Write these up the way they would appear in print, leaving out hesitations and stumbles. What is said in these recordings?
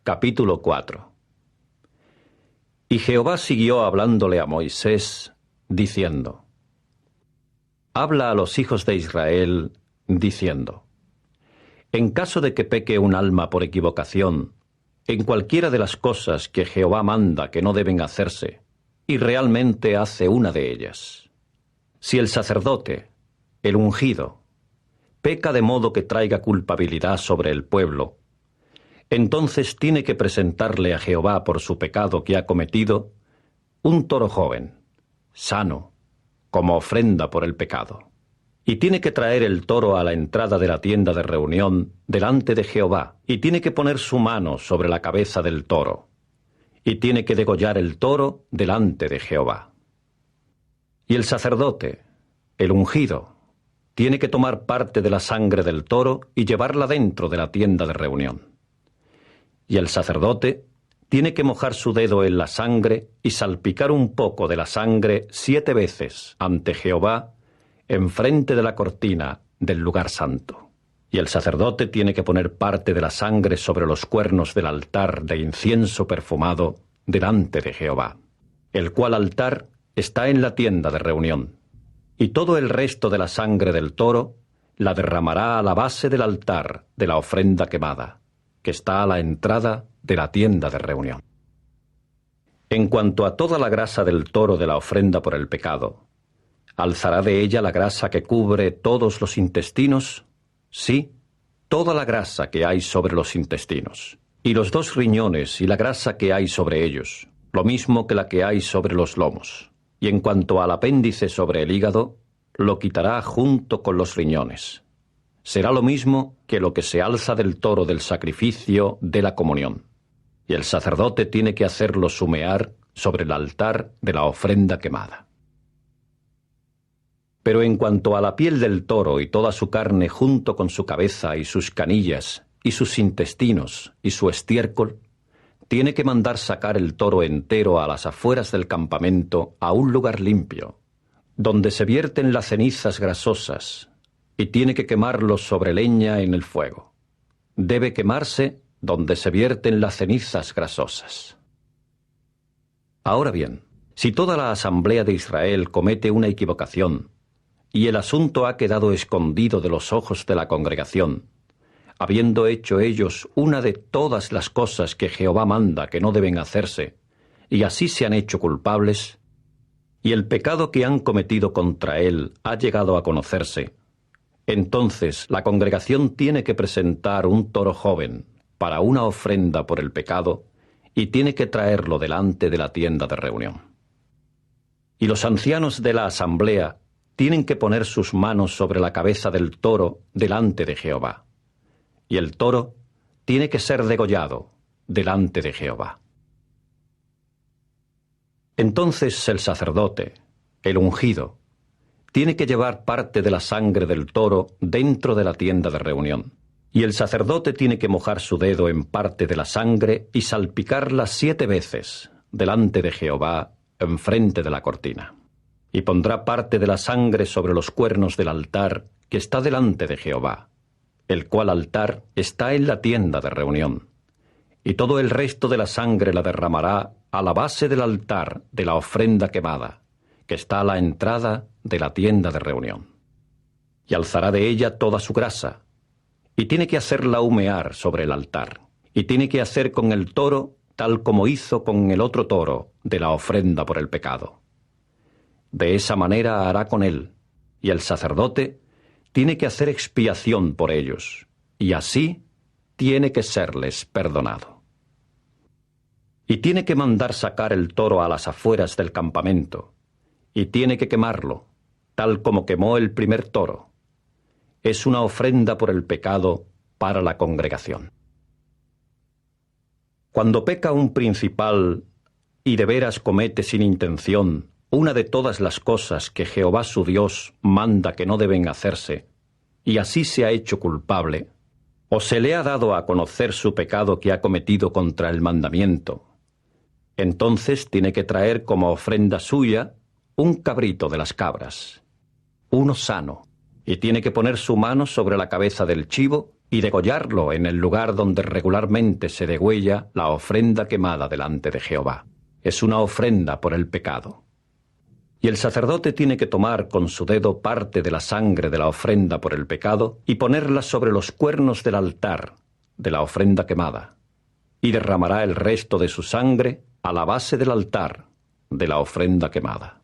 Capítulo 4. Y Jehová siguió hablándole a Moisés, diciendo: Habla a los hijos de Israel, diciendo: En caso de que peque un alma por equivocación, en cualquiera de las cosas que Jehová manda que no deben hacerse, y realmente hace una de ellas, si el sacerdote, el ungido, peca de modo que traiga culpabilidad sobre el pueblo, entonces tiene que presentarle a Jehová por su pecado que ha cometido un toro joven, sano, como ofrenda por el pecado. Y tiene que traer el toro a la entrada de la tienda de reunión delante de Jehová, y tiene que poner su mano sobre la cabeza del toro, y tiene que degollar el toro delante de Jehová. Y el sacerdote, el ungido, tiene que tomar parte de la sangre del toro y llevarla dentro de la tienda de reunión. Y el sacerdote tiene que mojar su dedo en la sangre y salpicar un poco de la sangre 7 veces ante Jehová enfrente de la cortina del lugar santo. Y el sacerdote tiene que poner parte de la sangre sobre los cuernos del altar de incienso perfumado delante de Jehová, el cual altar está en la tienda de reunión. Y todo el resto de la sangre del toro la derramará a la base del altar de la ofrenda quemada, que está a la entrada de la tienda de reunión. En cuanto a toda la grasa del toro de la ofrenda por el pecado, ¿alzará de ella la grasa que cubre todos los intestinos? Sí, toda la grasa que hay sobre los intestinos, y los 2 riñones y la grasa que hay sobre ellos, lo mismo que la que hay sobre los lomos. Y en cuanto al apéndice sobre el hígado, lo quitará junto con los riñones. Será lo mismo que lo que se alza del toro del sacrificio de la comunión. Y el sacerdote tiene que hacerlo humear sobre el altar de la ofrenda quemada. Pero en cuanto a la piel del toro y toda su carne junto con su cabeza y sus canillas y sus intestinos y su estiércol, tiene que mandar sacar el toro entero a las afueras del campamento a un lugar limpio, donde se vierten las cenizas grasosas, y tiene que quemarlo sobre leña en el fuego. Debe quemarse donde se vierten las cenizas grasosas. Ahora bien, si toda la asamblea de Israel comete una equivocación, y el asunto ha quedado escondido de los ojos de la congregación, habiendo hecho ellos una de todas las cosas que Jehová manda que no deben hacerse, y así se han hecho culpables, y el pecado que han cometido contra él ha llegado a conocerse, entonces la congregación tiene que presentar un toro joven para una ofrenda por el pecado y tiene que traerlo delante de la tienda de reunión. Y los ancianos de la asamblea tienen que poner sus manos sobre la cabeza del toro delante de Jehová. Y el toro tiene que ser degollado delante de Jehová. Entonces el sacerdote, el ungido, tiene que llevar parte de la sangre del toro dentro de la tienda de reunión. Y el sacerdote tiene que mojar su dedo en parte de la sangre y salpicarla 7 veces delante de Jehová enfrente de la cortina. Y pondrá parte de la sangre sobre los cuernos del altar que está delante de Jehová, el cual altar está en la tienda de reunión. Y todo el resto de la sangre la derramará a la base del altar de la ofrenda quemada, que está a la entrada de la tienda de reunión. Y alzará de ella toda su grasa, y tiene que hacerla humear sobre el altar, y tiene que hacer con el toro tal como hizo con el otro toro de la ofrenda por el pecado. De esa manera hará con él, y el sacerdote tiene que hacer expiación por ellos, y así tiene que serles perdonado. Y tiene que mandar sacar el toro a las afueras del campamento, y tiene que quemarlo, tal como quemó el primer toro. Es una ofrenda por el pecado para la congregación. Cuando peca un principal y de veras comete sin intención una de todas las cosas que Jehová su Dios manda que no deben hacerse, y así se ha hecho culpable, o se le ha dado a conocer su pecado que ha cometido contra el mandamiento, entonces tiene que traer como ofrenda suya un cabrito de las cabras, uno sano, y tiene que poner su mano sobre la cabeza del chivo y degollarlo en el lugar donde regularmente se degüella la ofrenda quemada delante de Jehová. Es una ofrenda por el pecado. Y el sacerdote tiene que tomar con su dedo parte de la sangre de la ofrenda por el pecado y ponerla sobre los cuernos del altar de la ofrenda quemada, y derramará el resto de su sangre a la base del altar de la ofrenda quemada.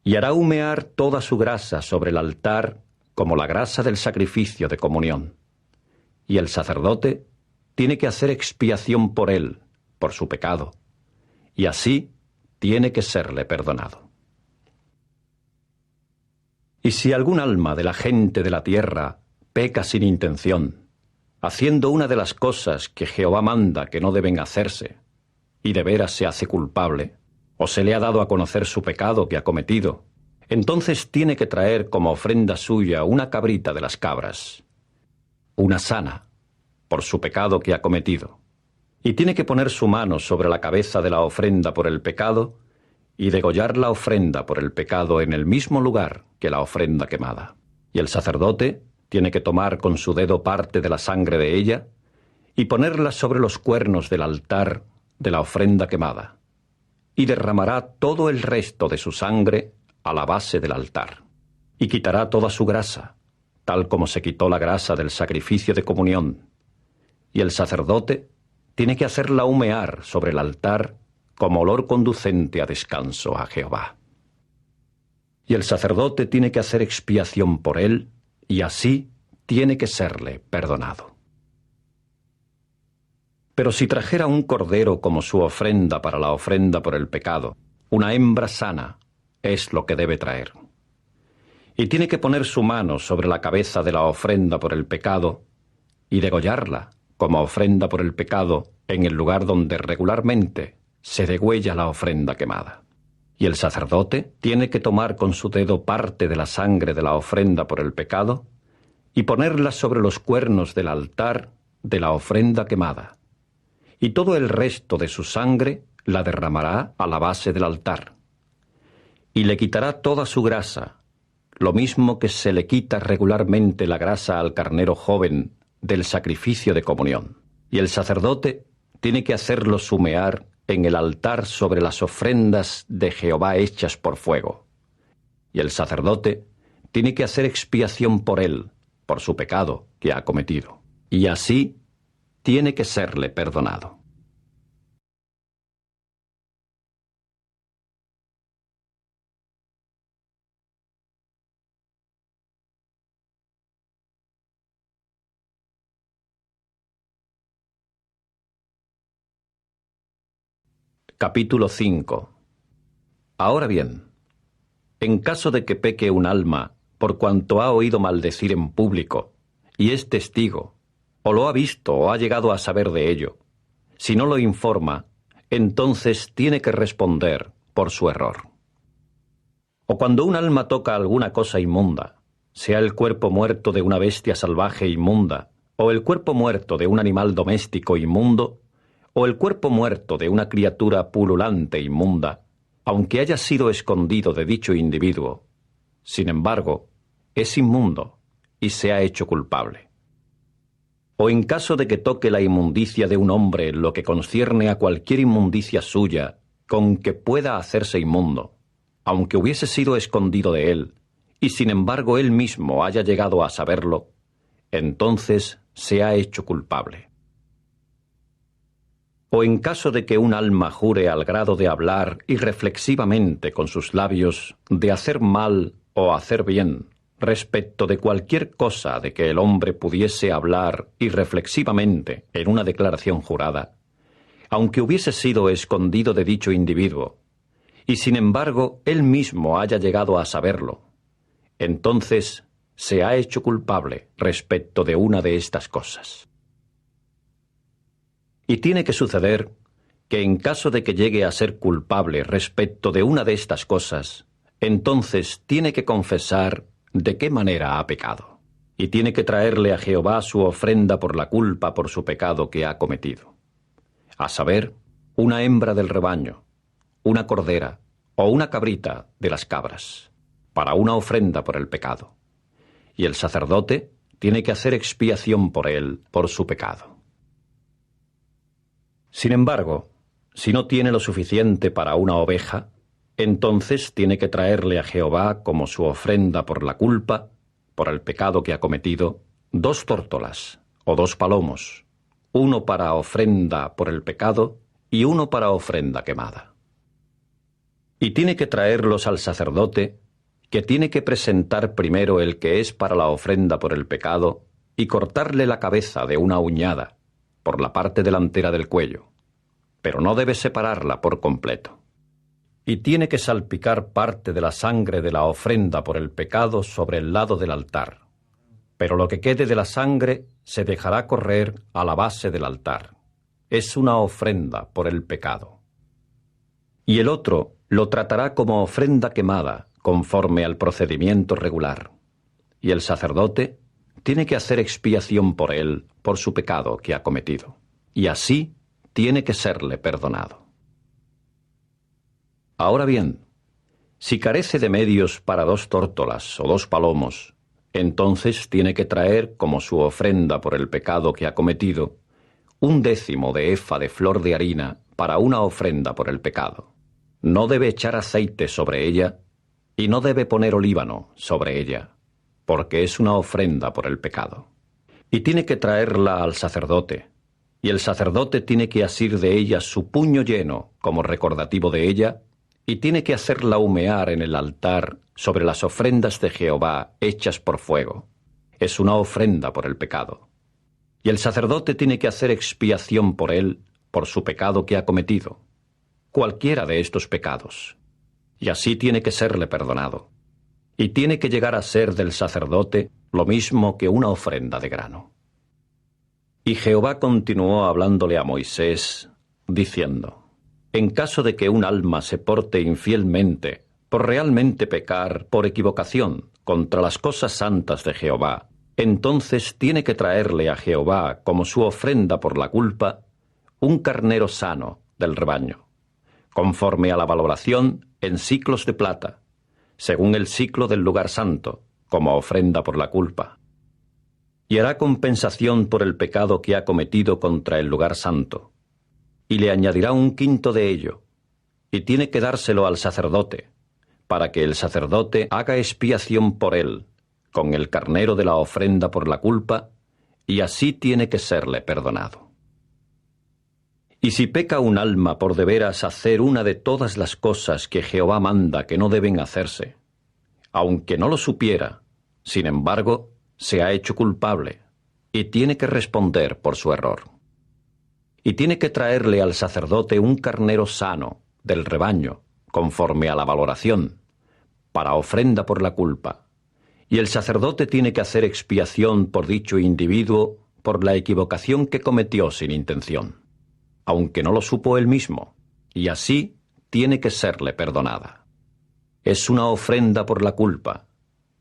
Y hará humear toda su grasa sobre el altar como la grasa del sacrificio de comunión. Y el sacerdote tiene que hacer expiación por él, por su pecado, y así tiene que serle perdonado. Y si algún alma de la gente de la tierra peca sin intención, haciendo una de las cosas que Jehová manda que no deben hacerse, y de veras se hace culpable, o se le ha dado a conocer su pecado que ha cometido, entonces tiene que traer como ofrenda suya una cabrita de las cabras, una sana, por su pecado que ha cometido, y tiene que poner su mano sobre la cabeza de la ofrenda por el pecado, y degollar la ofrenda por el pecado en el mismo lugar que la ofrenda quemada. Y el sacerdote tiene que tomar con su dedo parte de la sangre de ella y ponerla sobre los cuernos del altar de la ofrenda quemada, y derramará todo el resto de su sangre a la base del altar, y quitará toda su grasa, tal como se quitó la grasa del sacrificio de comunión, y el sacerdote tiene que hacerla humear sobre el altar como olor conducente a descanso a Jehová. Y el sacerdote tiene que hacer expiación por él, y así tiene que serle perdonado. Pero si trajera un cordero como su ofrenda para la ofrenda por el pecado, una hembra sana es lo que debe traer. Y tiene que poner su mano sobre la cabeza de la ofrenda por el pecado y degollarla como ofrenda por el pecado en el lugar donde regularmente se degüella la ofrenda quemada. Y el sacerdote tiene que tomar con su dedo parte de la sangre de la ofrenda por el pecado y ponerla sobre los cuernos del altar de la ofrenda quemada, y todo el resto de su sangre la derramará a la base del altar, y le quitará toda su grasa, lo mismo que se le quita regularmente la grasa al carnero joven del sacrificio de comunión. Y el sacerdote tiene que hacerlo humear en el altar sobre las ofrendas de Jehová hechas por fuego. Y el sacerdote tiene que hacer expiación por él, por su pecado que ha cometido. Y así tiene que serle perdonado. Capítulo 5. Ahora bien, en caso de que peque un alma por cuanto ha oído maldecir en público, y es testigo, o lo ha visto o ha llegado a saber de ello, si no lo informa, entonces tiene que responder por su error. O cuando un alma toca alguna cosa inmunda, sea el cuerpo muerto de una bestia salvaje inmunda, o el cuerpo muerto de un animal doméstico inmundo, o el cuerpo muerto de una criatura pululante inmunda, aunque haya sido escondido de dicho individuo, sin embargo, es inmundo y se ha hecho culpable. O en caso de que toque la inmundicia de un hombre en lo que concierne a cualquier inmundicia suya con que pueda hacerse inmundo, aunque hubiese sido escondido de él, y sin embargo él mismo haya llegado a saberlo, entonces se ha hecho culpable. O en caso de que un alma jure al grado de hablar irreflexivamente con sus labios de hacer mal o hacer bien respecto de cualquier cosa de que el hombre pudiese hablar irreflexivamente en una declaración jurada, aunque hubiese sido escondido de dicho individuo, y sin embargo él mismo haya llegado a saberlo, entonces se ha hecho culpable respecto de una de estas cosas. Y tiene que suceder que en caso de que llegue a ser culpable respecto de una de estas cosas, entonces tiene que confesar de qué manera ha pecado, y tiene que traerle a Jehová su ofrenda por la culpa por su pecado que ha cometido, a saber, una hembra del rebaño, una cordera o una cabrita de las cabras, para una ofrenda por el pecado. Y el sacerdote tiene que hacer expiación por él, por su pecado. Sin embargo, si no tiene lo suficiente para una oveja, entonces tiene que traerle a Jehová como su ofrenda por la culpa, por el pecado que ha cometido, 2 tórtolas o 2 palomos, uno para ofrenda por el pecado y uno para ofrenda quemada. Y tiene que traerlos al sacerdote, que tiene que presentar primero el que es para la ofrenda por el pecado y cortarle la cabeza de una uñada por la parte delantera del cuello, pero no debe separarla por completo. Y tiene que salpicar parte de la sangre de la ofrenda por el pecado sobre el lado del altar, pero lo que quede de la sangre se dejará correr a la base del altar. Es una ofrenda por el pecado. Y el otro lo tratará como ofrenda quemada, conforme al procedimiento regular. Y el sacerdote tiene que hacer expiación por él, por su pecado que ha cometido. Y así tiene que serle perdonado. Ahora bien, si carece de medios para 2 tórtolas o 2 palomos, entonces tiene que traer como su ofrenda por el pecado que ha cometido 1/10 de efa de flor de harina para una ofrenda por el pecado. No debe echar aceite sobre ella y no debe poner olíbano sobre ella, porque es una ofrenda por el pecado. Y tiene que traerla al sacerdote, y el sacerdote tiene que asir de ella su puño lleno como recordativo de ella, y tiene que hacerla humear en el altar sobre las ofrendas de Jehová hechas por fuego. Es una ofrenda por el pecado. Y el sacerdote tiene que hacer expiación por él, por su pecado que ha cometido, cualquiera de estos pecados. Y así tiene que serle perdonado. Y tiene que llegar a ser del sacerdote lo mismo que una ofrenda de grano. Y Jehová continuó hablándole a Moisés, diciendo: en caso de que un alma se porte infielmente, por realmente pecar por equivocación contra las cosas santas de Jehová, entonces tiene que traerle a Jehová como su ofrenda por la culpa un carnero sano del rebaño, conforme a la valoración en siclos de plata, según el siclo del lugar santo, como ofrenda por la culpa. Y hará compensación por el pecado que ha cometido contra el lugar santo, y le añadirá 1/5 de ello, y tiene que dárselo al sacerdote, para que el sacerdote haga expiación por él, con el carnero de la ofrenda por la culpa, y así tiene que serle perdonado. Y si peca un alma por de veras hacer una de todas las cosas que Jehová manda que no deben hacerse, aunque no lo supiera, sin embargo, se ha hecho culpable, y tiene que responder por su error. Y tiene que traerle al sacerdote un carnero sano del rebaño, conforme a la valoración, para ofrenda por la culpa. Y el sacerdote tiene que hacer expiación por dicho individuo por la equivocación que cometió sin intención, aunque no lo supo él mismo, y así tiene que serle perdonada. Es una ofrenda por la culpa.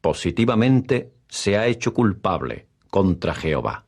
Positivamente se ha hecho culpable contra Jehová.